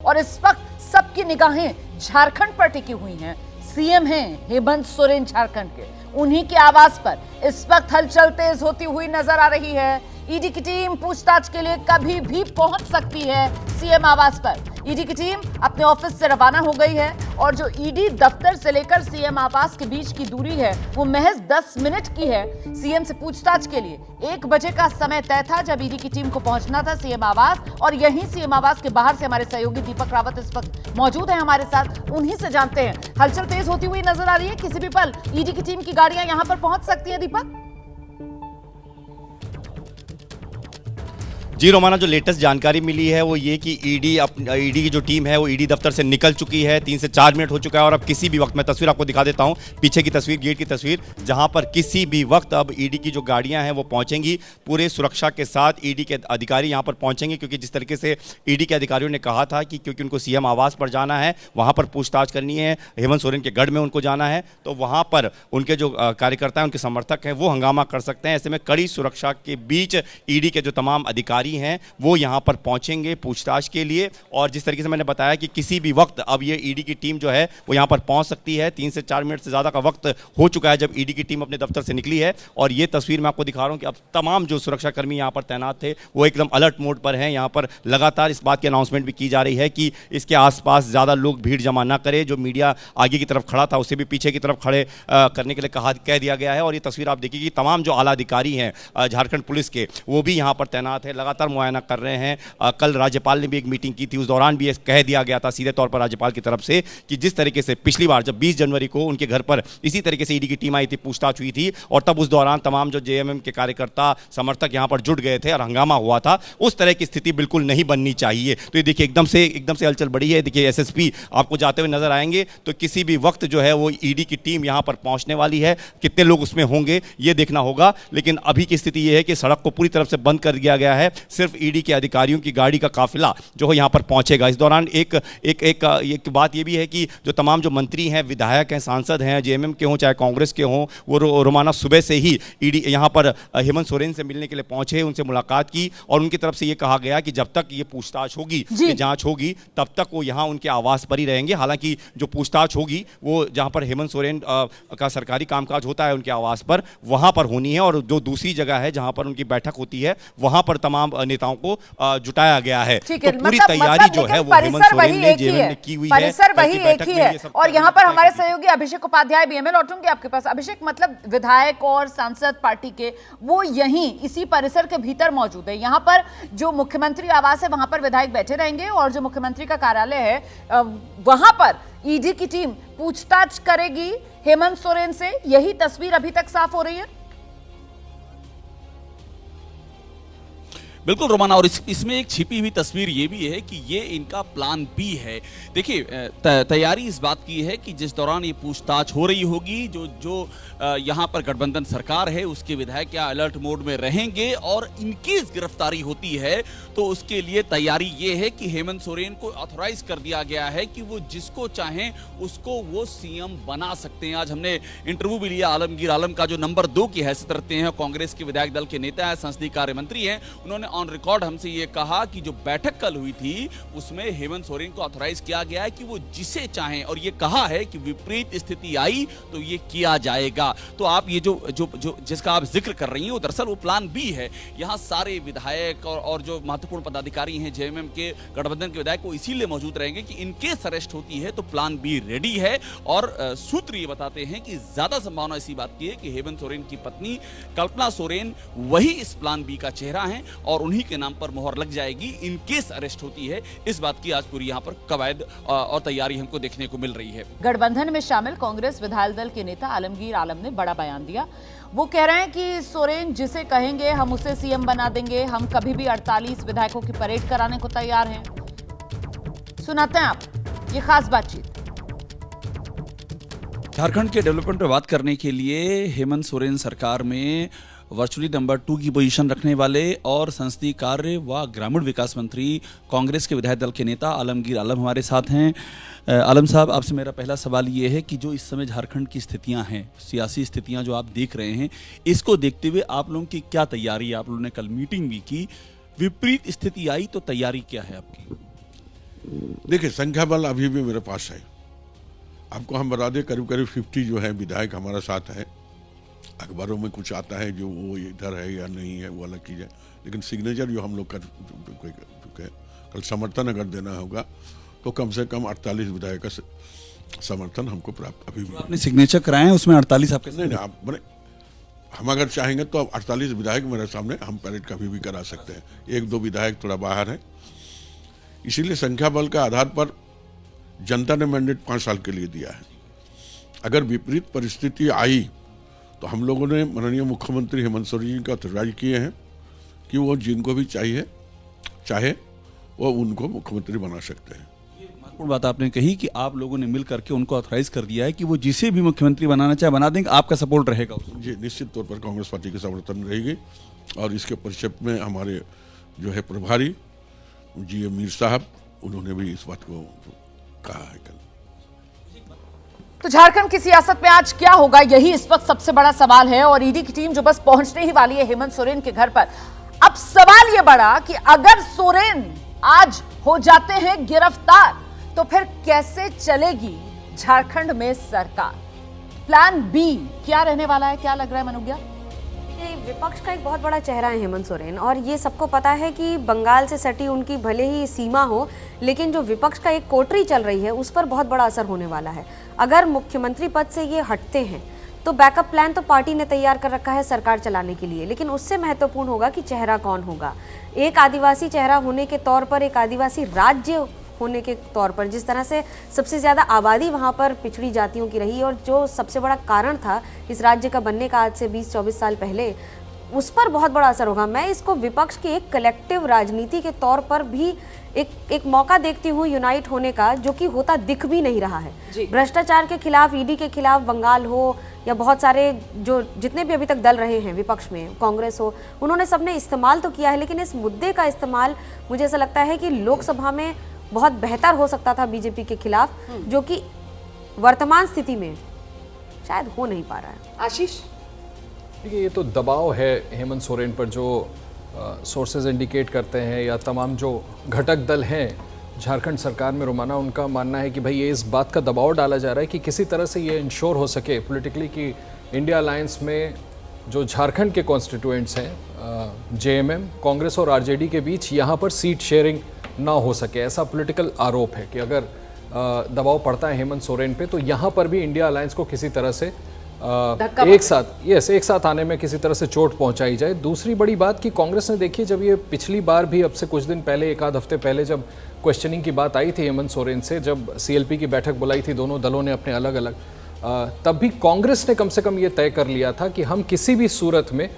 और इस वक्त सबकी निगाहें झारखंड पर टिकी हुई हैं। सीएम हैं हेमंत सोरेन झारखंड के, उन्हीं के आवास पर इस वक्त हलचल तेज होती हुई नजर आ रही है। ईडी की टीम पूछताछ के लिए कभी भी पहुंच सकती है सीएम आवास पर। ईडी की टीम अपने ऑफिस से रवाना हो गई है और जो ईडी दफ्तर से लेकर सीएम आवास के बीच की दूरी है वो महज 10 मिनट की है। सीएम से पूछताछ के लिए 1 बजे का समय तय था जब ईडी की टीम को पहुंचना था सीएम आवास, और यहीं सीएम आवास के बाहर से हमारे सहयोगी दीपक रावत इस वक्त मौजूद है हमारे साथ। उन्हीं से जानते हैं, हलचल तेज होती हुई नजर आ रही है, किसी भी पल ईडी की टीम की गाड़ियां यहां पर पहुंच सकती है। दीपक जी रोमाना, जो लेटेस्ट जानकारी मिली है वो ये कि ईडी की जो टीम है वो ईडी दफ्तर से निकल चुकी है। 3 से 4 मिनट हो चुका है और अब किसी भी वक्त, मैं तस्वीर आपको दिखा देता हूं, पीछे की तस्वीर, गेट की तस्वीर, जहां पर किसी भी वक्त अब ईडी की जो गाड़ियां हैं वो पहुंचेंगी। पूरे सुरक्षा के साथ ईडी के अधिकारी यहां पर पहुंचेंगे, क्योंकि जिस तरीके से ईडी के अधिकारियों ने कहा था कि क्योंकि उनको सीएम आवास पर जाना है, वहां पर पूछताछ करनी है, हेमंत सोरेन के गढ़ में उनको जाना है, तो वहां पर उनके जो कार्यकर्ता हैं, उनके समर्थक हैं, वो हंगामा कर सकते हैं। ऐसे में कड़ी सुरक्षा के बीच ईडी के जो तमाम अधिकारी हैं वो यहां पर पहुंचेंगे पूछताछ के लिए। और जिस तरीके से मैंने बताया कि किसी भी वक्त अब ये ईडी की टीम जो है वो यहां पर पहुंच सकती है। 3 से 4 मिनट से ज़्यादा का वक्त हो चुका है जब ईडी की टीम अपने दफ्तर से निकली है। और ये तस्वीर मैं आपको दिखा रहा हूं कि अब तमाम जो सुरक्षाकर्मी यहां पर तैनात थे वो एकदम अलर्ट मोड पर हैं। यहां पर लगातार इस बात की अनाउंसमेंट भी की जा रही है कि इसके आसपास ज़्यादा लोग भीड़ जमा ना करें। जो मीडिया आगे की तरफ खड़ा था उसे भी पीछे की तरफ खड़े करने के लिए कह दिया गया है। और ये तस्वीर आप देखिए कि तमाम जो आला अधिकारी हैं झारखंड पुलिस के, वो भी यहाँ पर तैनात है, लगातार मुआयना कर रहे हैं। कल राज्यपाल ने भी एक मीटिंग की थी, उस दौरान भी कह दिया गया था सीधे तौर पर राज्यपाल की तरफ से कि जिस तरीके से पिछली बार जब 20 जनवरी को उनके घर पर इसी तरीके से ईडी की टीम आई थी, पूछताछ हुई थी, और तब उस दौरान तमाम जो जेएमएम के कार्यकर्ता समर्थक यहां पर जुट गए थे और हंगामा हुआ था, उस तरह की स्थिति बिल्कुल नहीं बननी चाहिए। तो ये देखिए एकदम से हलचल बढ़ी है। देखिए एसएसपी आपको जाते हुए नजर आएंगे, तो किसी भी वक्त जो है वो ईडी की टीम यहां पर पहुंचने वाली है। कितने लोग उसमें होंगे ये देखना होगा, लेकिन अभी की स्थिति यह है कि सड़क को पूरी तरफ से बंद कर दिया गया है। सिर्फ ईडी के अधिकारियों की गाड़ी का काफिला जो है यहाँ पर पहुंचेगा। इस दौरान एक बात ये भी है कि जो तमाम जो मंत्री हैं, विधायक हैं, सांसद हैं, जेएमएम के हों चाहे कांग्रेस के हों, वो रोमाना सुबह से ही ईडी यहाँ पर हेमंत सोरेन से मिलने के लिए पहुंचे, उनसे मुलाकात की और उनकी तरफ से ये कहा गया कि जब तक ये पूछताछ होगी, ये जांच होगी, तब तक वो यहाँ उनके आवास पर ही रहेंगे। हालांकि जो पूछताछ होगी वो जहाँ पर हेमंत सोरेन का सरकारी कामकाज होता है उनके आवास पर, वहाँ पर होनी है। और जो दूसरी जगह है जहाँ पर उनकी बैठक होती है, वहाँ पर तमाम नेताओं को जुटाया गया है। तो पूरी तैयारी जो है वो हेमंत सोरेन ने जेएमएम ने की हुई है। परिसर वही एक ही है। और यहाँ पर हमारे सहयोगी अभिषेक उपाध्याय भी है, मैं लौटूंगी आपके पास। अभिषेक, मतलब विधायक और सांसद पार्टी के वो यहीं इसी परिसर के भीतर मौजूद है। यहाँ पर जो मुख्यमंत्री आवास है वहां पर विधायक बैठे रहेंगे और जो मुख्यमंत्री का कार्यालय है वहां पर ईडी की टीम पूछताछ करेगी हेमंत सोरेन से। यही तस्वीर अभी तक साफ हो रही है। बिल्कुल रोमाना, और इसमें एक छिपी हुई तस्वीर ये भी है कि ये इनका प्लान बी है। देखिए तैयारी इस बात की है कि जिस दौरान ये पूछताछ हो रही होगी, जो यहाँ पर गठबंधन सरकार है उसके विधायक क्या अलर्ट मोड में रहेंगे, और इनकी गिरफ्तारी होती है तो उसके लिए तैयारी ये है कि हेमंत सोरेन को ऑथोराइज कर दिया गया है कि वो जिसको चाहें उसको वो सीएम बना सकते हैं। आज हमने इंटरव्यू भी लिया आलमगीर आलम का, जो नंबर 2 की हैसियत रखते हैं, कांग्रेस के विधायक दल के नेता है, संसदीय कार्य मंत्री हैं। उन्होंने ऑन रिकॉर्ड हमसे ये कहा कि जो बैठक कल हुई थी उसमें हेमंत सोरेन को ऑथोराइज किया गया है कि वो जिसे चाहें, और ये कहा है कि विपरीत स्थिति आई तो ये किया जाएगा। तो आप ये जो जिसका आप जिक्र कर रही हैं वो दरअसल वो प्लान बी है। यहाँ सारे विधायक और जो महत्वपूर्ण पदाधिकारी हैं जेएमएम के, गठबंधन के विधायक, वो इसीलिए मौजूद रहेंगे कि इनकेस अरेस्ट होती है तो प्लान बी रेडी है। और सूत्र ये बताते हैं कि ज्यादा संभावना इसी बात की है कि हेमंत सोरेन की पत्नी कल्पना सोरेन वही इस प्लान बी का चेहरा है और उन्हीं के नाम पर मोहर लग जाएगी इनकेस अरेस्ट होती है। इस बात की आज पूरी यहाँ पर कवायद और तैयारी हमको देखने को मिल रही है। गठबंधन में शामिल कांग्रेस विधायक दल के नेता आलमगीर आलम ने बड़ा बयान दिया। वो कह रहे हैं कि सोरेन जिसे कहेंगे हम उसे सीएम बना देंगे, हम कभी भी 48 विधायकों की परेड कराने को तैयार हैं। सुनाते हैं आप ये खास बातचीत। झारखंड के डेवलपमेंट पर बात करने के लिए हेमंत सोरेन सरकार में वर्चुअली नंबर 2 की पोजीशन रखने वाले और संसदीय कार्य व ग्रामीण विकास मंत्री कांग्रेस के विधायक दल के नेता आलमगीर आलम हमारे साथ हैं। आलम साहब, आपसे मेरा पहला सवाल ये है कि जो इस समय झारखंड की स्थितियां हैं, सियासी स्थितियां जो आप देख रहे हैं, इसको देखते हुए आप लोगों की क्या तैयारी है? आप लोगों ने कल मीटिंग भी की, विपरीत स्थिति आई तो तैयारी क्या है आपकी? देखिए, संख्या बल अभी भी मेरे पास है। आपको हम बता दें, करीब करीब 50 जो है विधायक हमारा साथ है। अखबारों में कुछ आता है जो वो इधर है या नहीं है वो अलग चीज़ है, लेकिन सिग्नेचर जो हम लोग कर चुके हैं, कल समर्थन अगर देना होगा तो कम से कम 48 विधायक का समर्थन हमको प्राप्त अभी भी। आपने सिग्नेचर कराए हैं, उसमें 48 आपके नहीं, आप मैंने हम अगर चाहेंगे तो अब 48 विधायक मेरे सामने, हम पैरेड कभी भी करा सकते हैं। 1-2 विधायक थोड़ा बाहर है, इसीलिए संख्या बल के आधार पर जनता ने मैंडेट 5 साल के लिए दिया है। अगर विपरीत परिस्थिति आई तो हम लोगों ने माननीय मुख्यमंत्री हेमंत सोरेन जी का ऑथराइज किए हैं कि वो जिनको भी चाहे वो उनको मुख्यमंत्री बना सकते हैं। महत्वपूर्ण बात आपने कही कि आप लोगों ने मिल करके उनको ऑथराइज कर दिया है कि वो जिसे भी मुख्यमंत्री बनाना चाहे बना देंगे, आपका सपोर्ट रहेगा उसमें। जी, निश्चित तौर पर कांग्रेस पार्टी की समर्थन रहेगी और इसके परिषद में हमारे जो है प्रभारी जी मीर साहब, उन्होंने भी इस बात को कहा है कल। तो झारखंड की सियासत में आज क्या होगा, यही इस वक्त सबसे बड़ा सवाल है। और ईडी की टीम जो बस पहुंचने ही वाली है हेमंत सोरेन के घर पर। अब सवाल यह बड़ा कि अगर सोरेन आज हो जाते हैं गिरफ्तार तो फिर कैसे चलेगी झारखंड में सरकार। प्लान बी क्या रहने वाला है, क्या लग रहा है मनोज्ञा? विपक्ष का एक बहुत बड़ा चेहरा है हेमंत सोरेन, और ये सबको पता है कि बंगाल से सटी उनकी भले ही सीमा हो, लेकिन जो विपक्ष का एक कोटरी चल रही है उस पर बहुत बड़ा असर होने वाला है। अगर मुख्यमंत्री पद से ये हटते हैं तो बैकअप प्लान तो पार्टी ने तैयार कर रखा है सरकार चलाने के लिए, लेकिन उससे महत्वपूर्ण होगा कि चेहरा कौन होगा। एक आदिवासी चेहरा होने के तौर पर, एक आदिवासी राज्य होने के तौर पर, जिस तरह से सबसे ज़्यादा आबादी वहाँ पर पिछड़ी जातियों की रही और जो सबसे बड़ा कारण था इस राज्य का बनने का आज से 20-24 साल पहले, उस पर बहुत बड़ा असर होगा। मैं इसको विपक्ष की एक कलेक्टिव राजनीति के तौर पर भी एक मौका देखती हूँ यूनाइट होने का, जो कि होता दिख भी नहीं रहा है। भ्रष्टाचार के खिलाफ, ईडी के खिलाफ बंगाल हो या बहुत सारे जो जितने भी अभी तक दल रहे हैं विपक्ष में, कांग्रेस हो, उन्होंने सबने इस्तेमाल तो किया है, लेकिन इस मुद्दे का इस्तेमाल मुझे ऐसा लगता है कि लोकसभा में बहुत बेहतर हो सकता था बीजेपी के खिलाफ, जो कि वर्तमान स्थिति में शायद हो नहीं पा रहा है। आशीष, देखिए, ये तो दबाव है हेमंत सोरेन पर जो सोर्सेज इंडिकेट करते हैं या तमाम जो घटक दल हैं झारखंड सरकार में रोमाना, उनका मानना है कि भाई ये इस बात का दबाव डाला जा रहा है कि किसी तरह से ये इंश्योर हो सके पॉलिटिकली कि इंडिया अलायंस में जो झारखंड के कॉन्स्टिट्यूएंट्स हैं जेएमएम, कांग्रेस और आरजेडी के बीच यहाँ पर सीट शेयरिंग ना हो सके। ऐसा पॉलिटिकल आरोप है कि अगर दबाव पड़ता है हेमंत सोरेन पे तो यहाँ पर भी इंडिया अलायंस को किसी तरह से एक साथ आने में किसी तरह से चोट पहुंचाई जाए। दूसरी बड़ी बात कि कांग्रेस ने देखिए, जब ये पिछली बार भी अब से कुछ दिन पहले, एक आध हफ्ते पहले, जब क्वेश्चनिंग की बात आई थी हेमंत सोरेन से, जब सीएलपी की बैठक बुलाई थी दोनों दलों ने अपने अलग अलग, तब भी कांग्रेस ने कम से कम ये तय कर लिया था कि हम किसी भी सूरत में,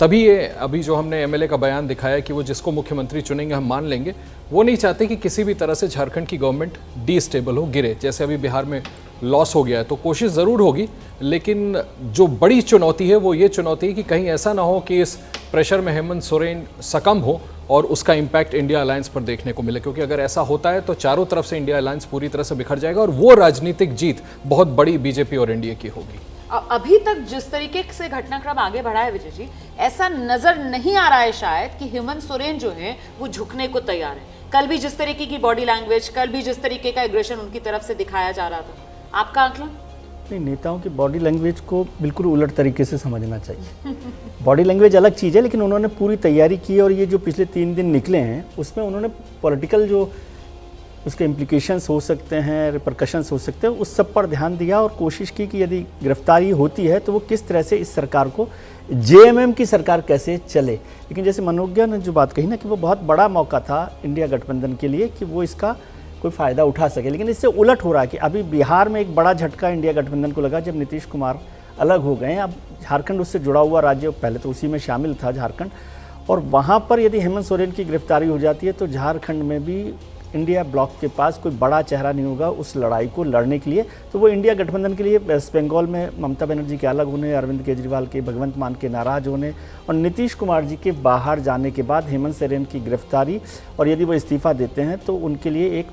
तभी ये अभी जो हमने एमएलए का बयान दिखाया कि वो जिसको मुख्यमंत्री चुनेंगे हम मान लेंगे, वो नहीं चाहते कि किसी भी तरह से झारखंड की गवर्नमेंट डिस्टेबल हो, गिरे। जैसे अभी बिहार में लॉस हो गया है तो कोशिश ज़रूर होगी, लेकिन जो बड़ी चुनौती है वो ये चुनौती है कि कहीं ऐसा ना हो कि इस प्रेशर में हेमंत सोरेन सकम हो और उसका इम्पैक्ट इंडिया अलायंस पर देखने को मिले, क्योंकि अगर ऐसा होता है तो चारों तरफ से इंडिया अलायंस पूरी तरह से बिखर जाएगा और वो राजनीतिक जीत बहुत बड़ी बीजेपी और एनडीए की होगी। अभी तक जिस तरीके से घटनाक्रम आगे बढ़ा है विजय जी, ऐसा नजर नहीं आ रहा है शायद कि हेमंत सोरेन जो है वो झुकने को तैयार है। कल भी जिस तरीके की बॉडी लैंग्वेज, कल भी जिस तरीके का एग्रेशन उनकी तरफ से दिखाया जा रहा था, आपका आकलन? नहीं, नेताओं की बॉडी लैंग्वेज को बिल्कुल उलट तरीके से समझना चाहिए। बॉडी लैंग्वेज अलग चीज़ है, लेकिन उन्होंने पूरी तैयारी की और ये जो पिछले 3 दिन निकले हैं उसमें उन्होंने पॉलिटिकल जो उसके इम्प्लीकेशंस हो सकते हैं, रिपरकशंस हो सकते हैं, उस सब पर ध्यान दिया और कोशिश की कि यदि गिरफ्तारी होती है तो वो किस तरह से इस सरकार को, जेएमएम की सरकार कैसे चले। लेकिन जैसे मनोज्ञा ने जो बात कही ना कि वो बहुत बड़ा मौका था इंडिया गठबंधन के लिए कि वो इसका कोई फ़ायदा उठा सके, लेकिन इससे उलट हो रहा है कि अभी बिहार में एक बड़ा झटका इंडिया गठबंधन को लगा जब नीतीश कुमार अलग हो गए। अब झारखंड उससे जुड़ा हुआ राज्य, पहले तो उसी में शामिल था झारखंड, और वहाँ पर यदि हेमंत सोरेन की गिरफ्तारी हो जाती है तो झारखंड में भी इंडिया ब्लॉक के पास कोई बड़ा चेहरा नहीं होगा उस लड़ाई को लड़ने के लिए। तो वो इंडिया गठबंधन के लिए वेस्ट बंगाल में ममता बनर्जी के अलग होने, अरविंद केजरीवाल के, भगवंत मान के नाराज होने और नीतीश कुमार जी के बाहर जाने के बाद हेमंत सोरेन की गिरफ्तारी और यदि वो इस्तीफा देते हैं तो उनके लिए एक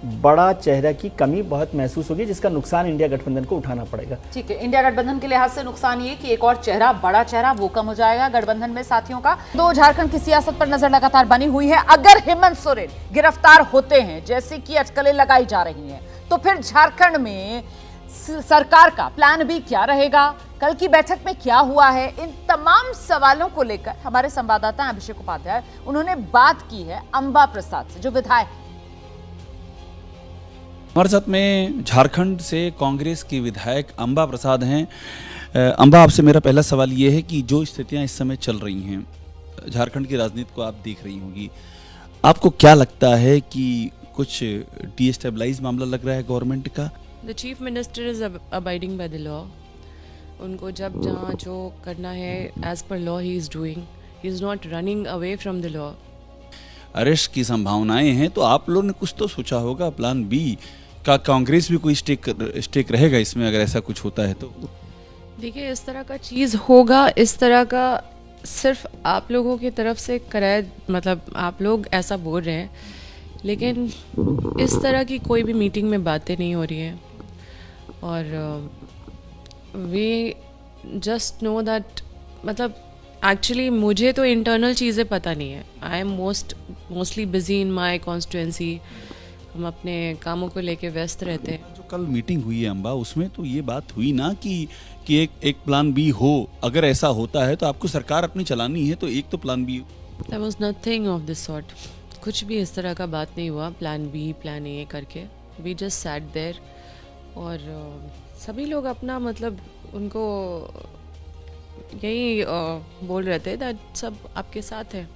बड़ा चेहरा की कमी बहुत महसूस होगी, जिसका नुकसान इंडिया गठबंधन को उठाना पड़ेगा। ठीक है, इंडिया गठबंधन के लिहाज से नुकसान ये कि एक और चेहरा, बड़ा चेहरा वो कम हो जाएगा गठबंधन में साथियों का। तो झारखंड की सियासत पर नजर लगातार बनी हुई है। अगर हेमंत सोरेन गिरफ्तार होते हैं, जैसे कि अटकलें लगाई जा रही हैं, तो फिर झारखंड में सरकार का प्लान बी क्या रहेगा? कल की बैठक में क्या हुआ है? इन तमाम सवालों को लेकर हमारे संवाददाता अभिषेक उपाध्याय, उन्होंने बात की है अंबा प्रसाद से, जो विधायक। हमारे साथ में झारखंड से कांग्रेस की विधायक अंबा प्रसाद हैं। अंबा, आपसे मेरा पहला सवाल ये है कि जो स्थितियां इस समय चल रही हैं, झारखंड की राजनीति को आप देख रही होंगी, आपको क्या लगता है कि कुछ डिस्टेबलाइज मामला लग रहा है गवर्नमेंट का? The chief minister is abiding by the law. उनको जब जहाँ जो करना है as per law he is doing, he is not running away from the law. Arrest की संभावनाएं हैं, तो आप लोगों ने कुछ तो सोचा होगा प्लान बी का। कांग्रेस भी कोई स्टेक रहेगा इसमें अगर ऐसा कुछ होता है तो? देखिए, इस तरह का चीज़ होगा, इस तरह का सिर्फ आप लोगों की तरफ से कराया, मतलब आप लोग ऐसा बोल रहे हैं, लेकिन इस तरह की कोई भी मीटिंग में बातें नहीं हो रही हैं। और वी जस्ट नो दैट, मतलब एक्चुअली मुझे तो इंटरनल चीज़ें पता नहीं है। I am mostly busy in my constituency. हम अपने कामों को लेके व्यस्त रहते हैं। जो कल मीटिंग हुई है अंबा, उसमें तो ये बात हुई ना कि एक प्लान बी हो। अगर ऐसा होता है तो आपको सरकार अपनी चलानी है, तो एक तो plan B. There was nothing of this sort. कुछ भी इस तरह का बात नहीं हुआ, प्लान बी प्लान ए करके। वी जस्ट सैट देयर और सभी लोग अपना, मतलब उनको यही बोल रहे थे दैट सब आपके साथ है।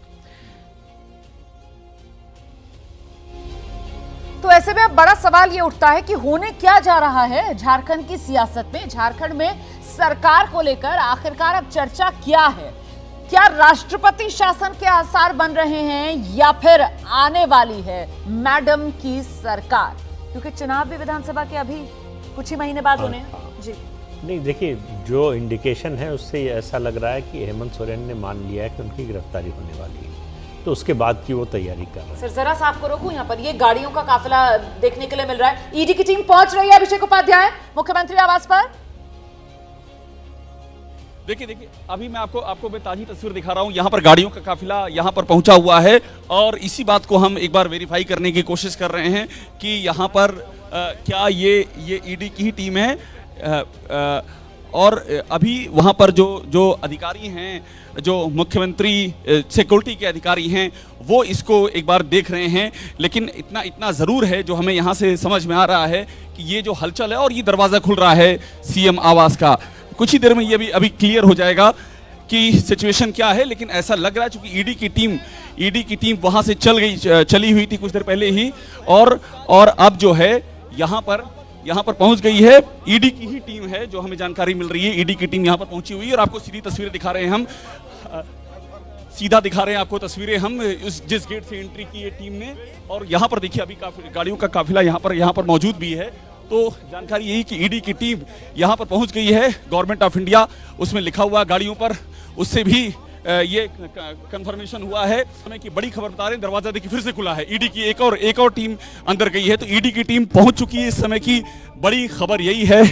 तो ऐसे में अब बड़ा सवाल ये उठता है कि होने क्या जा रहा है झारखंड की सियासत में। झारखंड में सरकार को लेकर आखिरकार अब चर्चा क्या है? क्या राष्ट्रपति शासन के आसार बन रहे हैं या फिर आने वाली है मैडम की सरकार? क्योंकि चुनाव भी विधानसभा के अभी कुछ ही महीने बाद होने हैं। जी नहीं, देखिए, जो इंडिकेशन है उससे ऐसा लग रहा है कि हेमंत सोरेन ने मान लिया है कि उनकी गिरफ्तारी होने वाली है, तो उसके बाद की वो तैयारी कर रहे हैं। सर जरा सा आपको रोकूं, यहाँ पर ये गाड़ियों का काफिला देखने के लिए मिल रहा है। ईडी की टीम पहुंच रही है अभिषेक उपाध्याय मुख्यमंत्री आवास पर। देखिए, अभी मैं आपको मैं ताजी तस्वीर दिखा रहा हूँ। यहाँ पर गाड़ियों का काफिला यहाँ पर पहुंचा हुआ है और इसी बात को हम एक बार वेरीफाई करने की कोशिश कर रहे हैं कि यहाँ पर क्या ये ईडी की ही टीम है। और अभी वहाँ पर जो अधिकारी हैं, जो मुख्यमंत्री सिक्योरिटी के अधिकारी हैं, वो इसको एक बार देख रहे हैं। लेकिन इतना ज़रूर है जो हमें यहाँ से समझ में आ रहा है कि ये जो हलचल है और ये दरवाज़ा खुल रहा है सीएम आवास का, कुछ ही देर में ये भी अभी क्लियर हो जाएगा कि सिचुएशन क्या है। लेकिन ऐसा लग रहा है चूँकि ईडी की टीम वहाँ से चली हुई थी कुछ देर पहले ही, और अब जो है यहाँ पर पहुंच गई है। ईडी की ही टीम है, जो हमें जानकारी मिल रही है। ईडी की टीम यहाँ पर पहुंची हुई है और आपको सीधी तस्वीरें दिखा रहे हैं हम, सीधा दिखा रहे हैं आपको तस्वीरें हम जिस गेट से एंट्री की है टीम ने। और यहाँ पर देखिए अभी काफी गाड़ियों का काफिला यहाँ पर मौजूद भी है। तो जानकारी यही कि ईडी की टीम यहाँ पर पहुँच गई है। गवर्नमेंट ऑफ इंडिया उसमें लिखा हुआ गाड़ियों पर, उससे भी ये कंफर्मेशन हुआ है। समय की बड़ी खबर बता रहे हैं, दरवाजा देखिए फिर से खुला है। ईडी की एक और टीम अंदर गई है, तो ईडी की टीम पहुंच चुकी है। इस समय की बड़ी खबर यही है,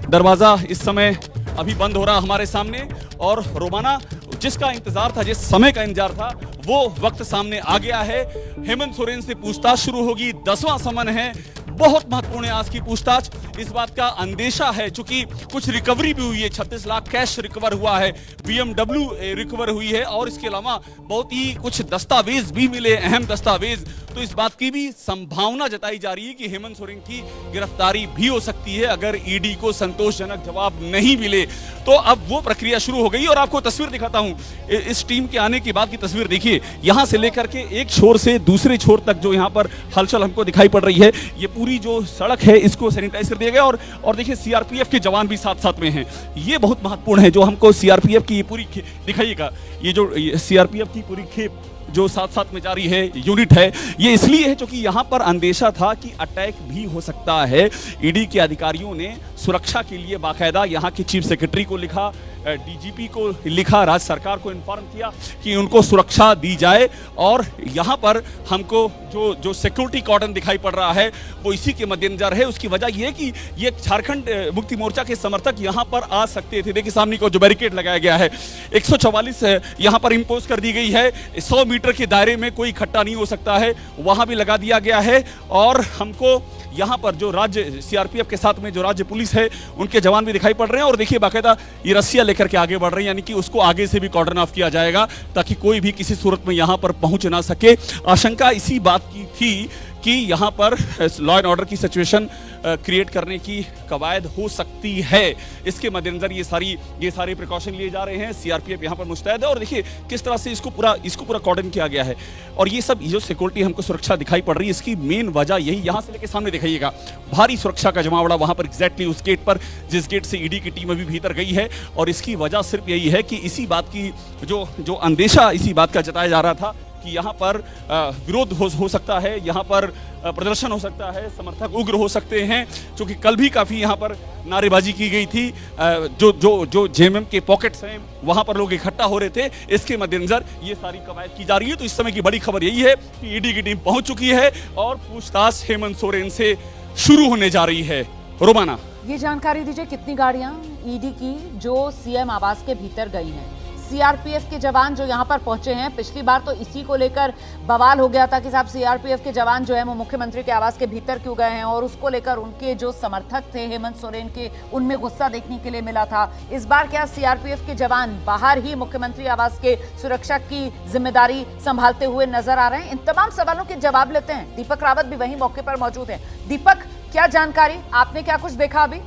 दरवाजा इस समय अभी बंद हो रहा हमारे सामने। और रोमाना, जिसका इंतजार था, जिस समय का इंतजार था, वो वक्त सामने आ गया है। हेमंत सोरेन से पूछताछ शुरू होगी। 10वां समन है, बहुत महत्वपूर्ण है आज की पूछताछ। इस बात का अंदेशा है चूंकि कुछ रिकवरी भी हुई है, 36 लाख कैश रिकवर हुआ है, BMW रिकवर हुई है और इसके अलावा बहुत ही कुछ दस्तावेज भी मिले, अहम दस्तावेज। तो इस बात की भी संभावना जताई जा रही है कि हेमंत सोरेन की गिरफ्तारी भी हो सकती है अगर ईडी को संतोषजनक जवाब नहीं मिले। तो अब वो प्रक्रिया शुरू हो गई और आपको तस्वीर दिखाता हूं। इस टीम के आने के बाद की तस्वीर देखिए, यहां से लेकर के एक छोर से दूसरे छोर तक जो यहां पर हलचल हमको दिखाई पड़ रही है, ये पूरी जो सड़क है इसको सैनिटाइज कर दिया गया। और देखिए सीआरपीएफ के जवान भी साथ साथ में हैं। ये बहुत महत्वपूर्ण है, जो हमको सीआरपीएफ की ये पूरी दिखाइएगा, ये जो सीआरपीएफ की पूरी खेप जो साथ साथ में जारी है यूनिट है, ये इसलिए है क्योंकि यहाँ पर अंदेशा था कि अटैक भी हो सकता है। ईडी के अधिकारियों ने सुरक्षा के लिए बाकायदा यहाँ के चीफ सेक्रेटरी को लिखा, डीजीपी को लिखा, राज्य सरकार को इन्फॉर्म किया कि उनको सुरक्षा दी जाए। और यहाँ पर हमको जो सिक्योरिटी कॉर्डन दिखाई पड़ रहा है वो इसी के मद्देनजर है। उसकी वजह यह है कि ये झारखंड मुक्ति मोर्चा के समर्थक यहाँ पर आ सकते थे। देखिए सामने को जो बैरिकेड लगाया गया है, 144 यहाँ पर इम्पोज कर दी गई है। 100 मीटर के दायरे में कोई इकट्ठा नहीं हो सकता है, वहाँ भी लगा दिया गया है। और हमको यहाँ पर जो राज्य सीआरपीएफ के साथ में जो राज्य पुलिस है उनके जवान भी दिखाई पड़ रहे हैं। और देखिए बाकायदा ये रस्सियां लेकर के आगे बढ़ रहे हैं, यानी कि उसको आगे से भी कॉर्डन ऑफ किया जाएगा ताकि कोई भी किसी सूरत में यहाँ पर पहुंच ना सके। आशंका इसी बात की थी कि यहाँ पर लॉ एंड ऑर्डर की सिचुएशन क्रिएट करने की कवायद हो सकती है। इसके मद्देनजर ये सारे प्रिकॉशन लिए जा रहे हैं। सीआरपीएफ यहाँ पर मुस्तैद है और देखिए किस तरह से इसको पूरा कॉर्डन किया गया है। और ये सब जो सिक्योरिटी हमको सुरक्षा दिखाई पड़ रही है, इसकी मेन वजह यही, यहाँ से लेके सामने दिखाइएगा, भारी सुरक्षा का जमावड़ा वहाँ पर एग्जैक्टली उस गेट पर जिस गेट से ईडी की टीम अभी भीतर गई है। और इसकी वजह सिर्फ यही है कि इसी बात की जो अंदेशा इसी बात का जताया जा रहा था कि यहाँ पर विरोध हो सकता है, यहाँ पर प्रदर्शन हो सकता है, समर्थक उग्र हो सकते हैं। क्योंकि कल भी काफ़ी यहाँ पर नारेबाजी की गई थी, जो जेएमएम के पॉकेट्स हैं वहाँ पर लोग इकट्ठा हो रहे थे। इसके मद्देनजर ये सारी कवायद की जा रही है। तो इस समय की बड़ी खबर यही है कि ईडी की टीम पहुँच चुकी है और पूछताछ हेमंत सोरेन से शुरू होने जा रही है। रोमाना, ये जानकारी दीजिए, कितनी गाड़ियां ईडी की जो सीएम आवास के भीतर गई हैं? सीआरपीएफ के जवान जो यहाँ पर पहुंचे हैं, पिछली बार तो इसी को लेकर बवाल हो गया था कि साहब सीआरपीएफ के जवान जो है वो मुख्यमंत्री के आवास के भीतर क्यों गए हैं, और उसको लेकर उनके जो समर्थक थे हेमंत सोरेन के, उनमें गुस्सा देखने के लिए मिला था। इस बार क्या सीआरपीएफ के जवान बाहर ही मुख्यमंत्री आवास के सुरक्षा की जिम्मेदारी संभालते हुए नजर आ रहे हैं? इन तमाम सवालों के जवाब लेते हैं। दीपक रावत भी वहीं मौके पर मौजूद है। दीपक, क्या जानकारी, आपने क्या कुछ देखा अभी?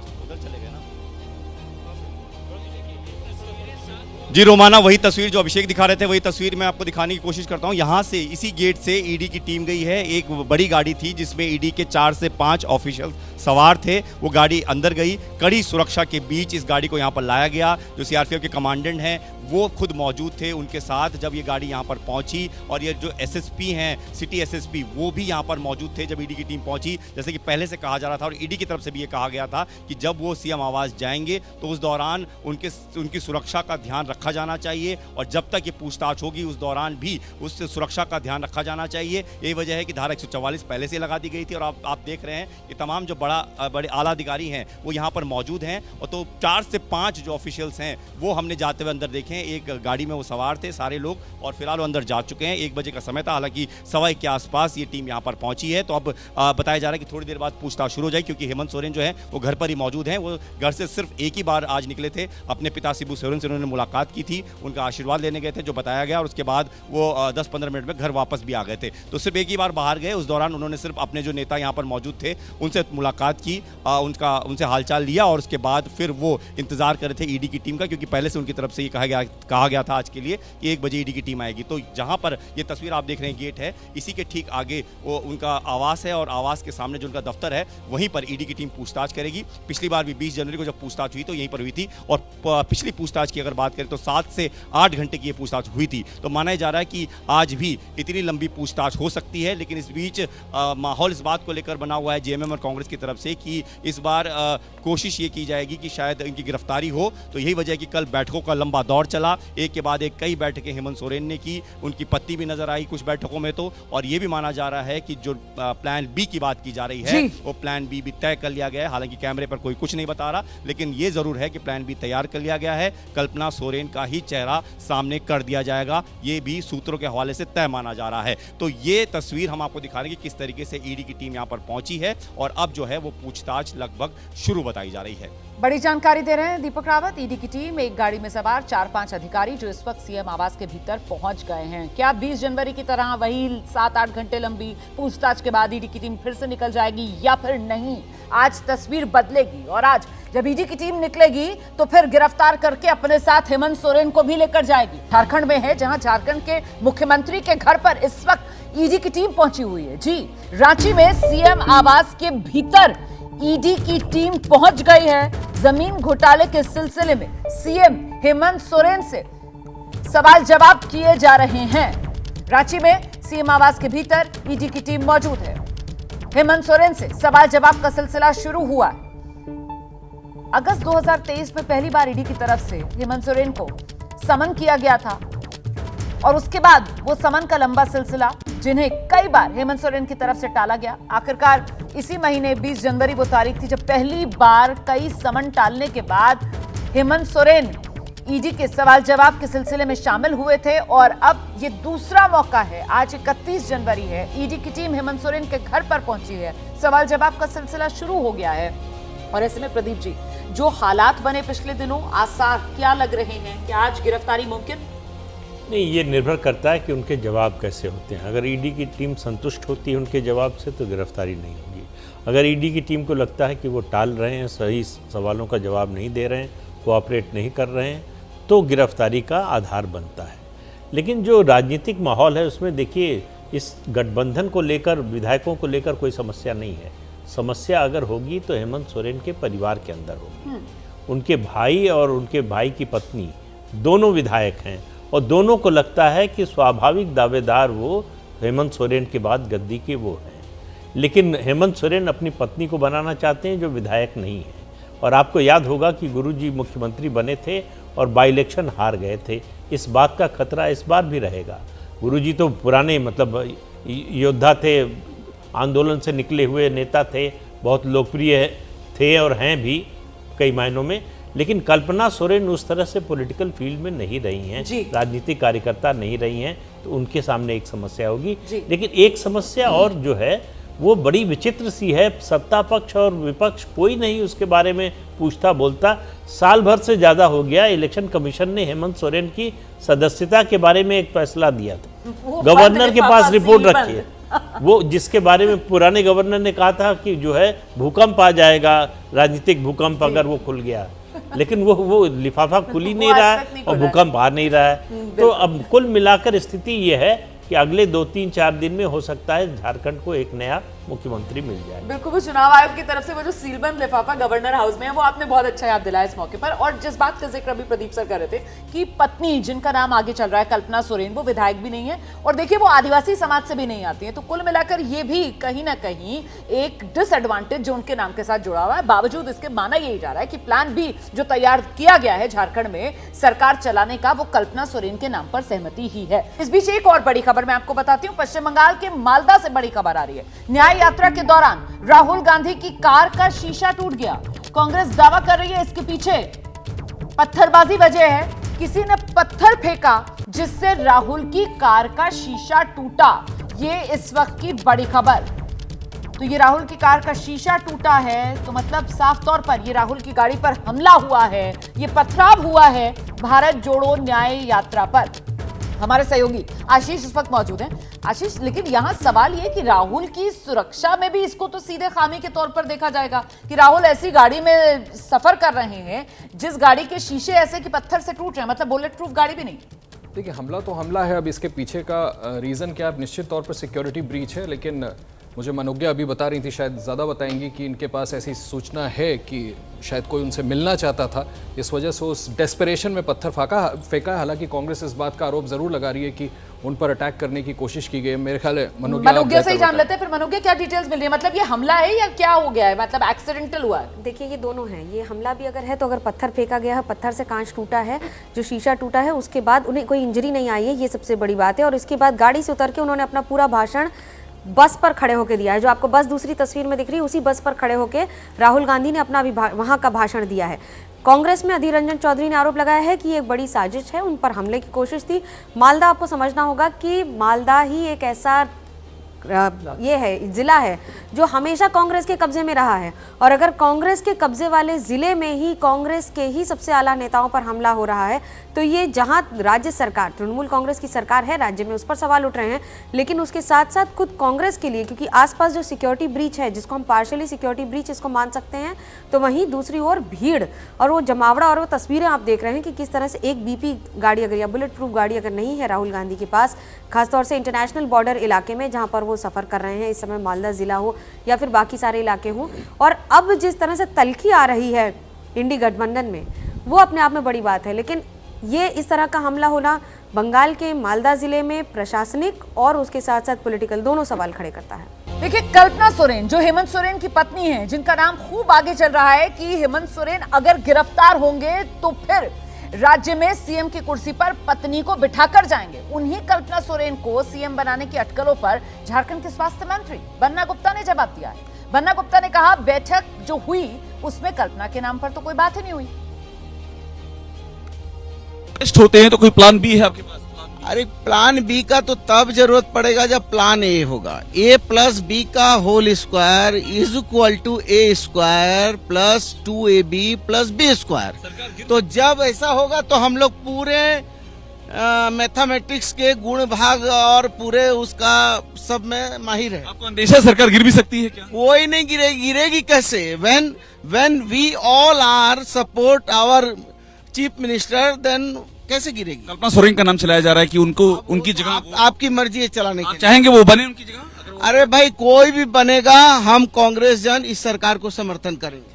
जी रोमाना, वही तस्वीर जो अभिषेक दिखा रहे थे वही तस्वीर मैं आपको दिखाने की कोशिश करता हूं। यहां से इसी गेट से ईडी की टीम गई है। एक बड़ी गाड़ी थी जिसमें ईडी के 4 से 5 ऑफिशियल सवार थे। वो गाड़ी अंदर गई, कड़ी सुरक्षा के बीच इस गाड़ी को यहां पर लाया गया। जो सीआरपीएफ के कमांडेंट हैं वो खुद मौजूद थे उनके साथ जब ये गाड़ी यहाँ पर पहुंची। और ये जो एसएसपी हैं, सिटी एसएसपी, वो भी यहाँ पर मौजूद थे जब ईडी की टीम पहुंची। जैसे कि पहले से कहा जा रहा था और ईडी की तरफ से भी ये कहा गया था कि जब वो सीएम आवास जाएंगे तो उस दौरान उनकी सुरक्षा का ध्यान रखा जाना चाहिए और जब तक ये पूछताछ होगी उस दौरान भी उस सुरक्षा का ध्यान रखा जाना चाहिए। यही वजह है कि धारा 144 पहले से लगा दी गई थी। और आप देख रहे हैं कि तमाम जो बड़े आला अधिकारी हैं वो यहाँ पर मौजूद हैं। और तो 4 से 5 जो ऑफिशियल्स हैं वो हमने जाते हुए अंदर देखे। एक गाड़ी में वो सवार थे सारे लोग और फिलहाल वो अंदर जा चुके हैं। 1 बजे का समय था, हालांकि 1:15 के आसपास ये टीम यहाँ पर पहुंची है। तो अब बताया जा रहा है कि थोड़ी देर बाद पूछताछ शुरू हो जाएगी क्योंकि हेमंत सोरेन जो है वो घर पर ही मौजूद हैं। वो घर से सिर्फ एक ही बार आज निकले थे, अपने पिता शिबू सोरेन से उन्होंने मुलाकात की थी, उनका आशीर्वाद लेने गए थे जो बताया गया। और उसके बाद वो 10-15 मिनट में घर वापस भी आ गए थे। तो सिर्फ एक ही बार बाहर गए, उस दौरान उन्होंने सिर्फ अपने जो नेता यहाँ पर मौजूद थे उनसे मुलाकात की, उनसे हालचाल लिया और उसके बाद फिर वो इंतजार कर रहे थे ईडी की टीम का, क्योंकि पहले से उनकी तरफ से ये कहा गया था आज के लिए कि 1 बजे ईडी की टीम आएगी। तो जहां पर ये तस्वीर आप देख रहे हैं गेट है, इसी के ठीक आगे वो उनका आवास है और आवास के सामने जो उनका दफ्तर है वहीं पर ईडी की टीम पूछताछ करेगी। पिछली बार भी 20 जनवरी को जब पूछताछ हुई तो यहीं पर हुई थी। और पिछली पूछताछ की अगर बात करें तो 7 से 8 घंटे की ये पूछताछ हुई थी। तो माना जा रहा है कि आज भी इतनी लंबी पूछताछ हो सकती है। लेकिन इस बीच माहौल इस बात को लेकर बना हुआ है जेएमएम और कांग्रेस की तरफ से कि इस बार कोशिश ये की जाएगी कि शायद इनकी गिरफ्तारी हो। तो यही वजह है कि कल बैठकों का लंबा दौर चला, एक के बाद एक कई बैठकें हेमंत सोरेन ने की, उनकी पत्नी भी नजर आई कुछ बैठकों में। तो और ये भी माना जा रहा है कि जो प्लान बी की बात की जा रही है वो प्लान बी भी तय कर लिया गया है। हालांकि कैमरे पर कोई कुछ नहीं बता रहा, लेकिन ये जरूर है कि प्लान बी तैयार कर लिया गया है। कल्पना सोरेन का ही चेहरा सामने कर दिया जाएगा, ये भी सूत्रों के हवाले से तय माना जा रहा है। तो ये तस्वीर हम आपको दिखा रहे हैं कि किस तरीके से ईडी की टीम यहाँ पर पहुंची है और अब जो है वो पूछताछ लगभग शुरू बताई जा रही है। बड़ी जानकारी दे रहे हैं दीपक रावत। ईडी की टीम एक गाड़ी में सवार 4-5 अधिकारी जो इस वक्त सीएम आवास के भीतर पहुंच गए हैं। क्या 20 जनवरी की तरह वही 7-8 घंटे लंबी पूछताछ के बाद ईडी की टीम फिर से निकल जाएगी या फिर नहीं? आज तस्वीर बदलेगी और आज जब ईडी की टीम निकलेगी तो फिर गिरफ्तार करके अपने साथ हेमंत सोरेन को भी लेकर जाएगी। झारखंड में है जहां झारखंड के मुख्यमंत्री के घर पर इस वक्त ईडी की टीम पहुंची हुई है। जी, रांची में सीएम आवास के भीतर ईडी की टीम पहुंच गई है। जमीन घोटाले के सिलसिले में सीएम हेमंत सोरेन से सवाल जवाब किए जा रहे हैं। रांची में सीएम आवास के भीतर ईडी की टीम मौजूद है। हेमंत सोरेन से सवाल जवाब का सिलसिला शुरू हुआ। अगस्त 2023 में पहली बार ईडी की तरफ से हेमंत सोरेन को समन किया गया था और उसके बाद वो समन का लंबा सिलसिला, जिन्हें कई बार हेमंत सोरेन की तरफ से टाला गया। आखिरकार इसी महीने 20 जनवरी वो तारीख थी जब पहली बार कई समन टालने के बाद हेमंत सोरेन ईडी के सवाल जवाब के सिलसिले में शामिल हुए थे और अब ये दूसरा मौका है। आज 31 जनवरी है, ईडी की टीम हेमंत सोरेन के घर पर पहुंची है, सवाल जवाब का सिलसिला शुरू हो गया है। और ऐसे में प्रदीप जी, जो हालात बने पिछले दिनों, आसार क्या लग रहे हैं कि आज गिरफ्तारी मुमकिन? नहीं, ये निर्भर करता है कि उनके जवाब कैसे होते हैं। अगर ईडी की टीम संतुष्ट होती है उनके जवाब से तो गिरफ्तारी नहीं होगी। अगर ईडी की टीम को लगता है कि वो टाल रहे हैं, सही सवालों का जवाब नहीं दे रहे हैं, कोऑपरेट नहीं कर रहे हैं, तो गिरफ्तारी का आधार बनता है। लेकिन जो राजनीतिक माहौल है उसमें देखिए, इस गठबंधन को लेकर, विधायकों को लेकर कोई समस्या नहीं है। समस्या अगर होगी तो हेमंत सोरेन के परिवार के अंदर होगी। उनके भाई और उनके भाई की पत्नी दोनों विधायक हैं और दोनों को लगता है कि स्वाभाविक दावेदार वो हेमंत सोरेन के बाद गद्दी के वो हैं। लेकिन हेमंत सोरेन अपनी पत्नी को बनाना चाहते हैं जो विधायक नहीं है। और आपको याद होगा कि गुरुजी मुख्यमंत्री बने थे और बाई इलेक्शन हार गए थे। इस बात का खतरा इस बार भी रहेगा। गुरुजी तो पुराने मतलब योद्धा थे, आंदोलन से निकले हुए नेता थे, बहुत लोकप्रिय थे और हैं भी कई मायनों में। लेकिन कल्पना सोरेन उस तरह से पॉलिटिकल फील्ड में नहीं रही हैं, राजनीतिक कार्यकर्ता नहीं रही हैं, तो उनके सामने एक समस्या होगी। लेकिन एक समस्या और जो है वो बड़ी विचित्र सी है, सत्ता पक्ष और विपक्ष कोई नहीं उसके बारे में पूछता बोलता। साल भर से ज़्यादा हो गया, इलेक्शन कमीशन ने हेमंत सोरेन की सदस्यता के बारे में एक फैसला दिया था। गवर्नर के पास रिपोर्ट रखी है, वो जिसके बारे में पुराने गवर्नर ने कहा था कि जो है भूकंप आ जाएगा, राजनीतिक भूकंप अगर वो खुल गया। लेकिन वो लिफाफा खुल ही नहीं रहा है और भूकंप आ नहीं रहा है। तो अब कुल मिलाकर स्थिति ये है कि अगले 2-3-4 दिन में हो सकता है झारखंड को एक नया मुख्यमंत्री मिल जाए। बिल्कुल, वो चुनाव आयोग की तरफ से वो जो सीलबंद लिफाफा गवर्नर हाउस में है, वो आपने बहुत अच्छा याद दिलाया इस मौके पर। और जिस बात का जिक्र अभी प्रदीप सर कर रहे थे कि पत्नी जिनका नाम आगे चल रहा है, कल्पना सोरेन, वो विधायक भी नहीं है और देखिए वो आदिवासी समाज से भी नहीं आती है। तो कुल मिलाकर ये भी कहीं ना कहीं एक डिसएडवांटेज जो उनके नाम के साथ जुड़ा हुआ है। बावजूद इसके माना यही जा रहा है कि प्लान बी जो तैयार किया गया है झारखंड में सरकार चलाने का, वो कल्पना सोरेन के नाम पर सहमति ही है। इस बीच एक और बड़ी खबर मैं आपको बताती हूँ। पश्चिम बंगाल के मालदा से बड़ी खबर आ रही है। न्याय यात्रा के दौरान राहुल गांधी की कार का शीशा टूट गया। कांग्रेस दावा कर रही है इसके पीछे पत्थरबाजी वजह है। किसी ने पत्थर फेंका जिससे राहुल की कार का शीशा टूटा। ये इस वक्त की बड़ी खबर। तो ये राहुल की कार का शीशा टूटा है तो मतलब साफ तौर पर ये राहुल की गाड़ी पर हमला हुआ है, ये पथराव हुआ है भारत जोड़ो न्याय यात्रा पर। हमारे सहयोगी आशीष इस वक्त मौजूद हैं। आशीष, लेकिन यहाँ सवाल ये कि राहुल की सुरक्षा में भी इसको तो सीधे खामी के तौर पर देखा जाएगा कि राहुल ऐसी गाड़ी में सफर कर रहे हैं जिस गाड़ी के शीशे ऐसे कि पत्थर से टूट रहे हैं, मतलब बुलेट प्रूफ गाड़ी भी नहीं। देखिए, हमला तो हमला है। अब इसके पीछे का रीज़न क्या, निश्चित तौर पर सिक्योरिटी ब्रीच है। लेकिन मुझे मनोज्ञा अभी बता रही थी, शायद ज़्यादा बताएंगी, कि इनके पास ऐसी सूचना है कि शायद कोई उनसे मिलना चाहता था, इस वजह से उस डेस्परेशन में पत्थर फेंका। हालांकि कांग्रेस इस बात का आरोप जरूर लगा रही है कि उन पर अटैक करने की कोशिश की गई। मेरे ख्याल है मनोज्ञा से ही जान लेते हैं। फिर मनोज्ञा, क्या डिटेल्स मिल रही है, मतलब ये हमला है या क्या हो गया है, मतलब एक्सीडेंटल हुआ है? देखिए, ये दोनों हैं। ये हमला भी अगर है तो अगर पत्थर फेंका गया है, पत्थर से कांच टूटा है, जो शीशा टूटा है, उसके बाद उन्हें कोई इंजरी नहीं आई है, ये सबसे बड़ी बात है। और इसके बाद गाड़ी से उतर के उन्होंने अपना पूरा भाषण बस पर खड़े होकर दिया है। जो आपको बस दूसरी तस्वीर में दिख रही है, उसी बस पर खड़े होकर राहुल गांधी ने अपना वहां का भाषण दिया है। कांग्रेस में अधीर रंजन चौधरी ने आरोप लगाया है कि ये एक बड़ी साजिश है, उन पर हमले की कोशिश थी। मालदा, आपको समझना होगा कि मालदा ही एक ऐसा ये है, जिला है जो हमेशा कांग्रेस के कब्जे में रहा है। और अगर कांग्रेस के कब्जे वाले जिले में ही कांग्रेस के ही सबसे आला नेताओं पर हमला हो रहा है, तो ये जहां राज्य सरकार, तृणमूल कांग्रेस की सरकार है राज्य में, उस पर सवाल उठ रहे हैं। लेकिन उसके साथ साथ खुद कांग्रेस के लिए, क्योंकि आसपास जो सिक्योरिटी ब्रीच है, जिसको हम पार्शियली सिक्योरिटी ब्रीच इसको मान सकते हैं, तो वहीं दूसरी ओर भीड़ और वो जमावड़ा और वो तस्वीरें आप देख रहे हैं कि किस तरह से एक बीपी गाड़ी अगर या बुलेट प्रूफ गाड़ी अगर नहीं है राहुल गांधी के पास, खासतौर से इंटरनेशनल बॉर्डर इलाके में जहाँ पर वो सफ़र कर रहे हैं, इस समय मालदा ज़िला हो या फिर बाकी सारे इलाके हों। और अब जिस तरह से तलखी आ रही है इंडी गठबंधन में, वो अपने आप में बड़ी बात है। लेकिन ये इस तरह का हमला होना बंगाल के मालदा जिले में प्रशासनिक और उसके साथ साथ पॉलिटिकल दोनों सवाल खड़े करता है। देखिए, कल्पना सोरेन जो हेमंत सोरेन की पत्नी है, जिनका नाम खूब आगे चल रहा है कि हेमंत सोरेन अगर गिरफ्तार होंगे तो फिर राज्य में सीएम की कुर्सी पर पत्नी को बिठाकर जाएंगे। उन्हीं कल्पना सोरेन को सीएम बनाने की अटकलों पर झारखंड के स्वास्थ्य मंत्री बन्ना गुप्ता ने जवाब दिया है। बन्ना गुप्ता ने कहा, बैठक जो हुई उसमें कल्पना के नाम पर तो कोई बात ही नहीं हुई। होते हैं तो कोई प्लान बी है आपके पास? अरे प्लान बी का तो तब जरूरत पड़ेगा जब प्लान ए होगा। ए प्लस बी का whole square is equal to A square plus 2ab plus B square. तो जब ऐसा होगा तो हम लोग पूरे मैथमेटिक्स के गुण भाग और पूरे उसका सब में माहिर है। आपको अंदेशा सरकार गिर भी सकती है क्या? कोई नहीं गिरेगी कैसे? When we all are support our chief minister, then कैसे गिरेगी? कल्पना सोरेन का नाम चलाया जा रहा है कि उनको उनकी जगह आपकी मर्जी है चलाने की। चाहेंगे वो बने उनकी जगह? अरे भाई कोई भी बनेगा, हम कांग्रेस जन इस सरकार को समर्थन करेंगे।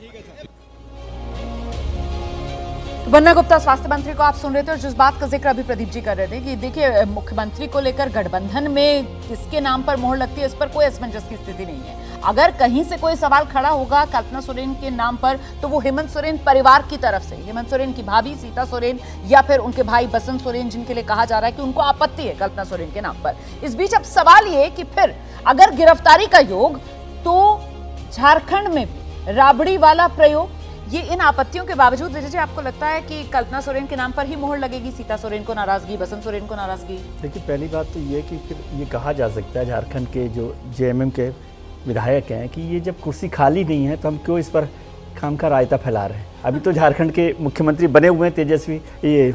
बन्ना गुप्ता स्वास्थ्य मंत्री को आप सुन रहे थे, और जिस बात का जिक्र अभी प्रदीप जी कर रहे थे कि देखिए, मुख्यमंत्री को लेकर गठबंधन में किसके नाम पर मोहर लगती है, इस पर कोई असमंजस की स्थिति नहीं है। अगर कहीं से कोई सवाल खड़ा होगा कल्पना सोरेन के नाम पर, तो वो हेमंत सोरेन परिवार की तरफ से, हेमंत सोरेन की भाभी सीता सोरेन या फिर उनके भाई बसंत सोरेन, जिनके लिए कहा जा रहा है कि उनको आपत्ति है कल्पना सोरेन के नाम पर। इस बीच अब सवाल ये कि फिर अगर गिरफ्तारी का योग, तो झारखंड में राबड़ी वाला प्रयोग, ये इन आपत्तियों के बावजूद विजय जी आपको लगता है कि कल्पना सोरेन के नाम पर ही मोहर लगेगी? सीता सोरेन को नाराजगी, बसंत सोरेन को नाराजगी? देखिए, पहली बात तो ये कि फिर ये कहा जा सकता है झारखंड के जो जेएमएम के विधायक हैं कि ये जब कुर्सी खाली नहीं है तो हम क्यों इस पर खामखा रायता फैला रहे हैं। अभी तो झारखंड के मुख्यमंत्री बने हुए हैं तेजस्वी, ये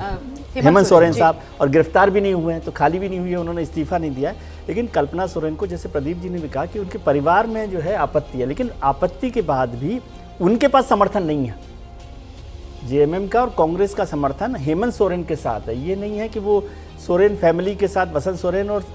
हेमंत सोरेन साहब, और गिरफ्तार भी नहीं हुए हैं, तो खाली भी नहीं हुई है, उन्होंने इस्तीफा नहीं दिया है। लेकिन कल्पना सोरेन को, जैसे प्रदीप जी ने भी कहा कि उनके परिवार में जो है आपत्ति है, लेकिन आपत्ति के बाद भी उनके पास समर्थन नहीं है। जेएमएम का और कांग्रेस का समर्थन हेमंत सोरेन के साथ है। ये नहीं है कि वो सोरेन फैमिली के साथ, बसंत सोरेन और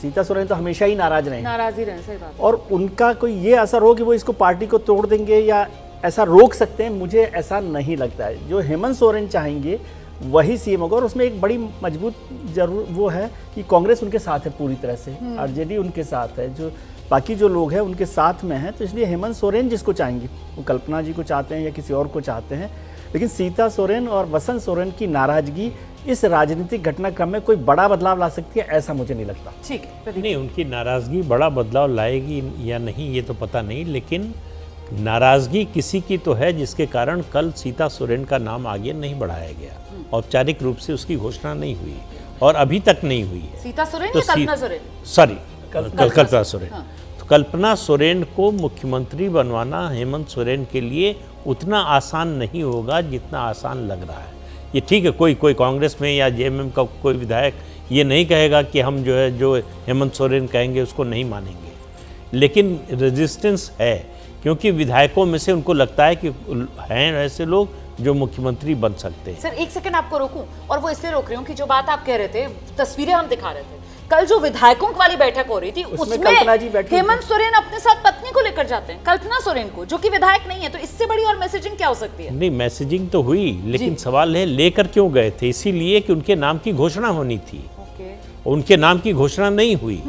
सीता सोरेन तो हमेशा ही नाराज रहे, नाराज ही रहे, सही बात। और उनका कोई ये असर हो कि वो इसको पार्टी को तोड़ देंगे या ऐसा रोक सकते हैं, मुझे ऐसा नहीं लगता है। जो हेमंत सोरेन चाहेंगे वही सीएम होगा, और उसमें एक बड़ी मजबूत जरूर वो है कि कांग्रेस उनके साथ है पूरी तरह से, आरजेडी उनके साथ है, जो बाकी जो लोग हैं उनके साथ में हैं। तो इसलिए हेमंत सोरेन जिसको चाहेंगे, वो कल्पना जी को चाहते हैं या किसी और को चाहते हैं, लेकिन सीता सोरेन और बसंत सोरेन की नाराजगी इस राजनीतिक घटनाक्रम में कोई बड़ा बदलाव ला सकती है, ऐसा मुझे नहीं लगता। ठीक है, नहीं, उनकी नाराजगी बड़ा बदलाव लाएगी या नहीं ये तो पता नहीं, लेकिन नाराजगी किसी की तो है जिसके कारण कल सीता सोरेन का नाम आगे नहीं बढ़ाया गया, औपचारिक रूप से उसकी घोषणा नहीं हुई और अभी तक नहीं हुई है। सीता सोरेन तो या कल्पना सोरेन? सॉरी, कल्पना सोरेन। तो कल्पना सोरेन को मुख्यमंत्री बनवाना हेमंत सोरेन के लिए उतना आसान नहीं होगा जितना आसान लग रहा है। ये ठीक है, कोई कांग्रेस में या जेएमएम का कोई विधायक ये नहीं कहेगा कि हम जो हेमंत सोरेन कहेंगे उसको नहीं मानेंगे, लेकिन रेजिस्टेंस है, क्योंकि विधायकों में से उनको लगता है कि हैं ऐसे लोग जो मुख्यमंत्री बन सकते हैं। सर, एक सेकंड आपको रोकूं, और वो इसलिए रोक रही हूँ कि जो बात आप कह रहे थे, तस्वीरें हम दिखा रहे थे, कल जो विधायकों वाली बैठक हो रही थी उसमें हेमंत सोरेन अपने साथ पत्नी को लेकर जाते हैं, कल्पना सोरेन को, जो कि विधायक नहीं है। तो इससे बड़ी और मैसेजिंग क्या हो सकती है? नहीं, मैसेजिंग तो हुई, लेकिन सवाल है लेकर क्यों गए थे? इसीलिए कि उनके नाम की घोषणा होनी थी, उनके नाम की घोषणा नहीं हुई।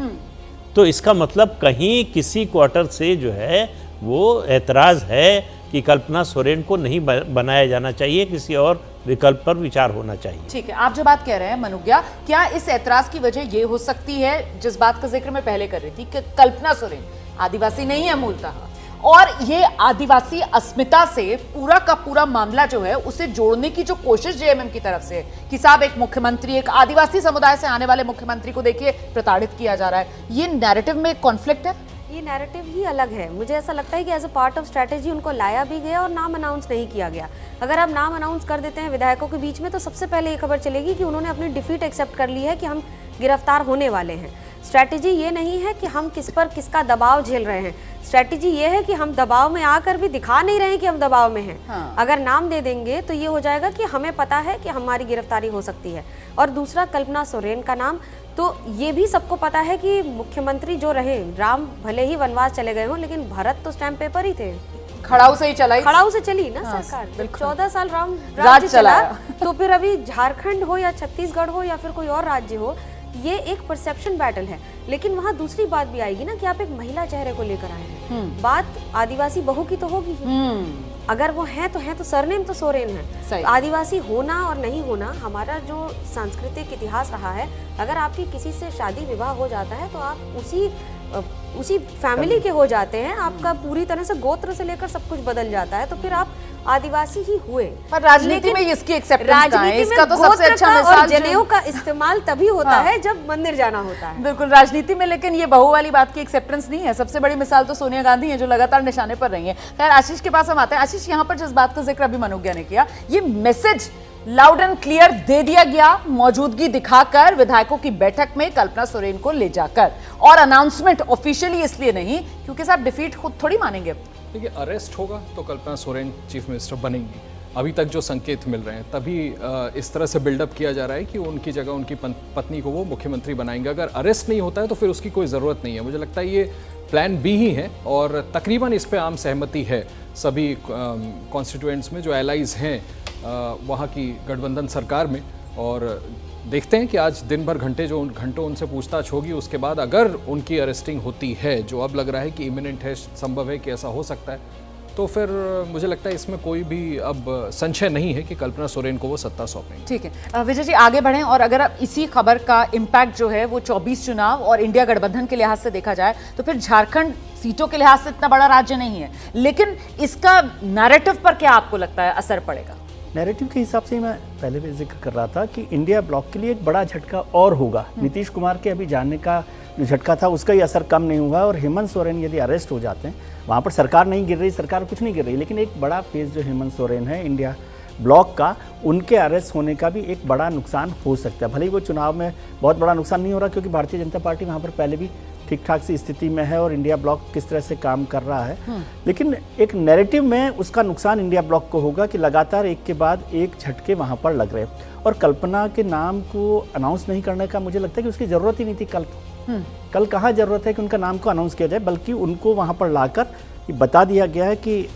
तो इसका मतलब कहीं किसी क्वार्टर से जो है वो ऐतराज है कि कल्पना सोरेन को नहीं बनाया जाना चाहिए, किसी और विकल्प पर विचार होना चाहिए। ठीक है, आप जो बात कह रहे हैं मनुग्या, क्या इस ऐतराज की वजह ये हो सकती है जिस बात का जिक्र मैं पहले कर रही थी कि कल्पना सोरेन आदिवासी नहीं है मूलतः, और ये आदिवासी अस्मिता से पूरा का पूरा मामला जो है उसे जोड़ने की जो कोशिश जेएमएम की तरफ से कि साहब एक मुख्यमंत्री, एक आदिवासी समुदाय से आने वाले मुख्यमंत्री को देखिए प्रताड़ित किया जा रहा है, ये नैरेटिव में कॉन्फ्लिक्ट है? ये नैरेटिव ही अलग है। मुझे ऐसा लगता है कि as a part of strategy उनको लाया भी गया और नाम अनाउंस नहीं किया गया। अगर आप नाम अनाउंस कर देते हैं विधायकों के बीच में, तो सबसे पहले ये खबर चलेगी कि उन्होंने अपनी डिफीट एक्सेप्ट कर ली है कि हम गिरफ्तार होने वाले हैं। स्ट्रैटेजी ये नहीं है कि हम किस पर किसका दबाव झेल रहे हैं, स्ट्रैटेजी ये है कि हम दबाव में आकर भी दिखा नहीं रहे हैं कि हम दबाव में हैं। अगर नाम दे देंगे तो ये हो जाएगा कि हमें पता है कि हमारी गिरफ्तारी हो सकती है। और दूसरा, कल्पना सोरेन का नाम, तो ये भी सबको पता है कि मुख्यमंत्री जो रहे, राम भले ही वनवास चले गए हों, लेकिन भरत तो स्टैम्प पेपर ही थे। खड़ाऊ से ही चलाई, खड़ाऊ से चली ना सरकार। 14 साल राज्य चला, तो फिर अभी झारखंड हो या छत्तीसगढ़ हो या फिर कोई और राज्य हो, ये एक परसेप्शन बैटल है। लेकिन वहाँ दूसरी बात भी आएगी ना कि आप एक महिला चेहरे को लेकर आए हैं, बात आदिवासी बहू की तो होगी ही। अगर वो है तो सरनेम तो सोरेन है। तो आदिवासी होना और नहीं होना हमारा जो सांस्कृतिक इतिहास रहा है, अगर आपकी किसी से शादी विवाह हो जाता है तो आप उसी फैमिली के हो जाते हैं, आपका पूरी तरह से गोत्र से लेकर सब कुछ बदल जाता है, तो फिर आप आदिवासी ही हुए। पर राजनीति में इसकी एक्सेप्टेंस कहाँ है? इसका तो सबसे अच्छा मिसाल जनेऊ का इस्तेमाल तभी होता है जब मंदिर जाना होता है। बिल्कुल राजनीति में, लेकिन ये बहू वाली बात की एक्सेप्टेंस नहीं है। सबसे बड़ी मिसाल तो सोनिया गांधी है जो लगातार निशाने पर रही है। खैर आशीष के पास हम आते हैं। आशीष, यहाँ पर जिस बात का जिक्र अभी मनोज्ञा ने किया, ये मैसेज लाउड एंड क्लियर दे दिया गया मौजूदगी दिखाकर विधायकों की बैठक में कल्पना सोरेन को ले जाकर, और अनाउंसमेंट ऑफिशियली इसलिए नहीं क्योंकि साहब डिफीट खुद थोड़ी मानेंगे। देखिए, अरेस्ट होगा तो कल्पना सोरेन चीफ मिनिस्टर बनेंगी। अभी तक जो संकेत मिल रहे हैं, तभी इस तरह से बिल्डअप किया जा रहा है कि उनकी जगह उनकी पत्नी को वो मुख्यमंत्री बनाएंगे। अगर अरेस्ट नहीं होता है तो फिर उसकी कोई ज़रूरत नहीं है। मुझे लगता है ये प्लान बी ही है और तकरीबन इस पे आम सहमति है सभी कॉन्स्टिट्यूएंट्स में, जो एलाइज हैं वहाँ की गठबंधन सरकार में। और देखते हैं कि आज दिन भर घंटों उनसे पूछताछ होगी। उसके बाद अगर उनकी अरेस्टिंग होती है, जो अब लग रहा है कि इमिनेंट है, संभव है कि ऐसा हो सकता है, तो फिर मुझे लगता है इसमें कोई भी अब संशय नहीं है कि कल्पना सोरेन को वो सत्ता सौंपेंगे। ठीक है विजय जी, आगे बढ़ें। और अगर अब इसी खबर का इम्पैक्ट जो है वो 24 चुनाव और इंडिया गठबंधन के लिहाज से देखा जाए तो फिर झारखंड सीटों के लिहाज से इतना बड़ा राज्य नहीं है, लेकिन इसका नैरेटिव पर क्या आपको लगता है असर पड़ेगा? नैरेटिव के हिसाब से मैं पहले भी जिक्र कर रहा था कि इंडिया ब्लॉक के लिए एक बड़ा झटका और होगा। नीतीश कुमार के अभी जाने का जो झटका था उसका ही असर कम नहीं हुआ, और हेमंत सोरेन यदि अरेस्ट हो जाते हैं, वहाँ पर सरकार नहीं गिर रही, सरकार कुछ नहीं गिर रही, लेकिन एक बड़ा फेज जो हेमंत सोरेन है इंडिया ब्लॉक का, उनके अरेस्ट होने का भी एक बड़ा नुकसान हो सकता है। भले ही वो चुनाव में बहुत बड़ा नुकसान नहीं हो रहा क्योंकि भारतीय जनता पार्टी वहाँ पर पहले भी ठीक ठाक सी स्थिति में है और इंडिया ब्लॉक किस तरह से काम कर रहा है, लेकिन एक नैरेटिव में उसका नुकसान इंडिया ब्लॉक को होगा कि लगातार एक के बाद एक झटके वहाँ पर लग रहे हैं। और कल्पना के नाम को अनाउंस नहीं करने का मुझे लगता है कि उसकी ज़रूरत ही नहीं थी। कल कहाँ ज़रूरत है कि उनका नाम को अनाउंस किया जाए, बल्कि उनको वहाँ पर लाकर ये बता दिया गया है कि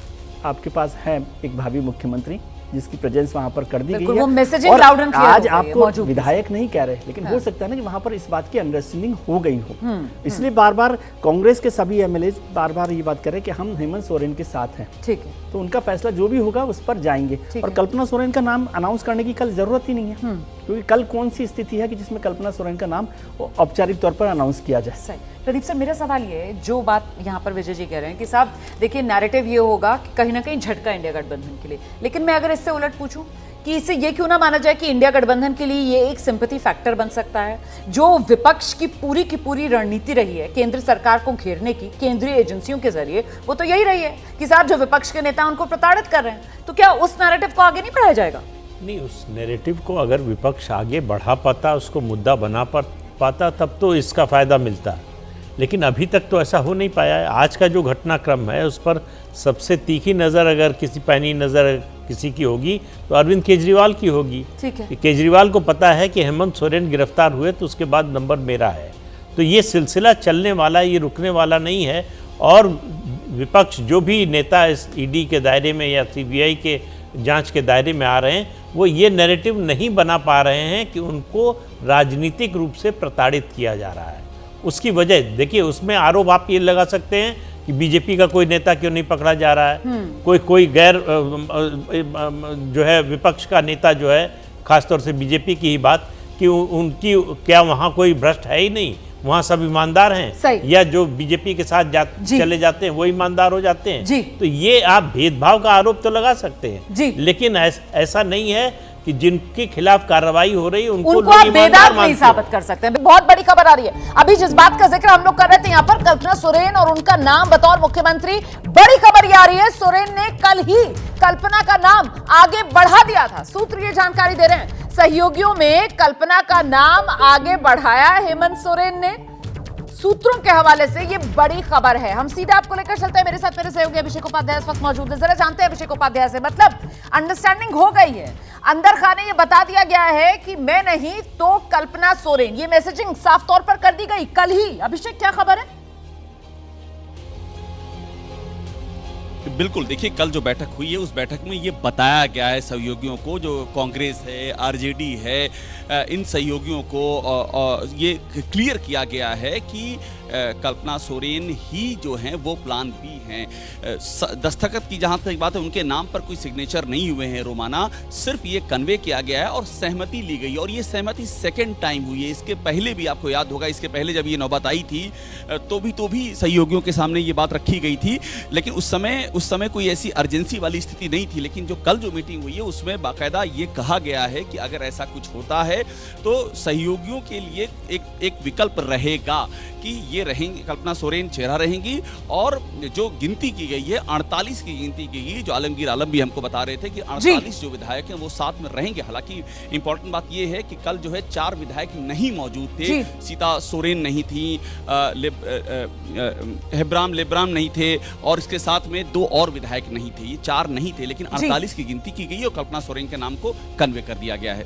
आपके पास है एक भावी मुख्यमंत्री जिसकी प्रेजेंस वहाँ पर कर दी गई है। वो मैसेजिंग लाउड एंड क्लियर आज आपको विधायक नहीं कह रहे, लेकिन हो सकता है ना कि वहाँ पर इस बात की अंडरस्टैंडिंग हो गई हो। इसलिए बार बार कांग्रेस के सभी एमएलए बार बार ये बात कर रहे हैं कि हम हेमंत सोरेन के साथ हैं। ठीक है, तो उनका फैसला जो भी होगा उस पर जाएंगे। और कल्पना सोरेन का नाम अनाउंस करने की कल जरूरत ही नहीं है, क्योंकि कल कौन सी स्थिति है कि जिसमें कल्पना सोरेन का नाम औपचारिक तौर पर अनाउंस किया जाए। प्रदीप सर, मेरा सवाल ये है, जो बात यहाँ पर विजय जी कह रहे हैं कि साहब देखिए नैरेटिव ये होगा कि कहीं ना कहीं झटका इंडिया गठबंधन के लिए, लेकिन मैं अगर इससे उलट पूछूं कि इसे ये क्यों ना माना जाए कि इंडिया गठबंधन के लिए ये एक सिंपैथी फैक्टर बन सकता है। जो विपक्ष की पूरी रणनीति रही है केंद्र सरकार को घेरने की केंद्रीय एजेंसियों के जरिए, वो तो यही रही है कि साहब जो विपक्ष के नेता उनको प्रताड़ित कर रहे हैं, तो क्या उस नैरेटिव को आगे नहीं बढ़ाया जाएगा? नहीं, उस नैरेटिव को अगर विपक्ष आगे बढ़ा पाता, उसको मुद्दा बना पाता, तब तो इसका फायदा मिलता, लेकिन अभी तक तो ऐसा हो नहीं पाया है। आज का जो घटनाक्रम है उस पर सबसे तीखी नज़र अगर किसी पैनी नज़र किसी की होगी तो अरविंद केजरीवाल की होगी। ठीक है, केजरीवाल को पता है कि हेमंत सोरेन गिरफ्तार हुए तो उसके बाद नंबर मेरा है, तो ये सिलसिला चलने वाला, ये रुकने वाला नहीं है। और विपक्ष जो भी नेता इस ईडी के दायरे में या सीबीआई के जांच के दायरे में आ रहे हैं, वो ये नैरेटिव नहीं बना पा रहे हैं कि उनको राजनीतिक रूप से प्रताड़ित किया जा रहा है। उसकी वजह देखिए, उसमें आरोप आप ये लगा सकते हैं कि बीजेपी का कोई नेता क्यों नहीं पकड़ा जा रहा है, कोई गैर जो है विपक्ष का नेता जो है, खासतौर से बीजेपी की ही बात, कि उनकी क्या वहाँ कोई भ्रष्ट है ही नहीं, वहाँ सब ईमानदार हैं, या जो बीजेपी के साथ चले जाते हैं वो ईमानदार हो जाते हैं। तो ये आप भेदभाव का आरोप तो लगा सकते हैं, लेकिन ऐसा नहीं है कि जिनके खिलाफ कार्रवाई हो रही है उनको आप बेदाग नहीं साबित कर सकते हैं। बहुत बड़ी खबर आ रही है, अभी जिस बात का जिक्र हम लोग कर रहे थे यहाँ पर कल्पना सोरेन और उनका नाम बतौर मुख्यमंत्री, बड़ी खबर ये आ रही है, सोरेन ने कल ही कल्पना का नाम आगे बढ़ा दिया था। सूत्र ये जानकारी दे रहे हैं, सहयोगियों में कल्पना का नाम आगे बढ़ाया हेमंत सोरेन ने। सूत्रों के हवाले से ये बड़ी खबर है। हम सीधा आपको लेकर चलते हैं, मेरे साथ मेरे सहयोगी अभिषेक उपाध्याय इस वक्त मौजूद है। जरा जानते हैं अभिषेक उपाध्याय से, मतलब अंडरस्टैंडिंग हो गई है, अंदर खाने ये बता दिया गया है कि मैं नहीं तो कल्पना सोरेन, ये मैसेजिंग साफ तौर पर कर दी गई कल ही। अभिषेक, क्या खबर है? बिल्कुल, देखिए कल जो बैठक हुई है उस बैठक में ये बताया गया है सहयोगियों को, जो कांग्रेस है, आरजेडी है, इन सहयोगियों को ये क्लियर किया गया है कि कल्पना सोरेन ही जो हैं वो प्लान बी हैं। दस्तखत की जहाँ तक बात है, उनके नाम पर कोई सिग्नेचर नहीं हुए हैं रोमाना, सिर्फ ये कन्वे किया गया है और सहमति ली गई, और ये सहमति सेकेंड टाइम हुई है। इसके पहले भी आपको याद होगा, इसके पहले जब ये नौबत आई थी तो भी सहयोगियों के सामने ये बात रखी गई थी, लेकिन उस समय कोई ऐसी अर्जेंसी वाली स्थिति नहीं थी। लेकिन जो कल जो मीटिंग हुई है उसमें बाकायदा ये कहा गया है कि अगर ऐसा कुछ होता है तो सहयोगियों के लिए एक विकल्प रहेगा कि ये रहेंगे, कल्पना सोरेन चेहरा रहेंगी, और जो गिनती की गई है 48 की गिनती की गई, जो आलमगीर आलम भी हमको बता रहे थे कि 48 जो विधायक हैं वो साथ में रहेंगे। हालांकि इंपॉर्टेंट बात ये है कि कल जो है 4 विधायक नहीं मौजूद थे, सीता सोरेन नहीं थी, हेब्राम लेब्राम नहीं थे, और इसके साथ में 2 और विधायक नहीं थे, ये 4 नहीं थे, लेकिन 48 की गिनती की गई और कल्पना सोरेन के नाम को कन्वे कर दिया गया है।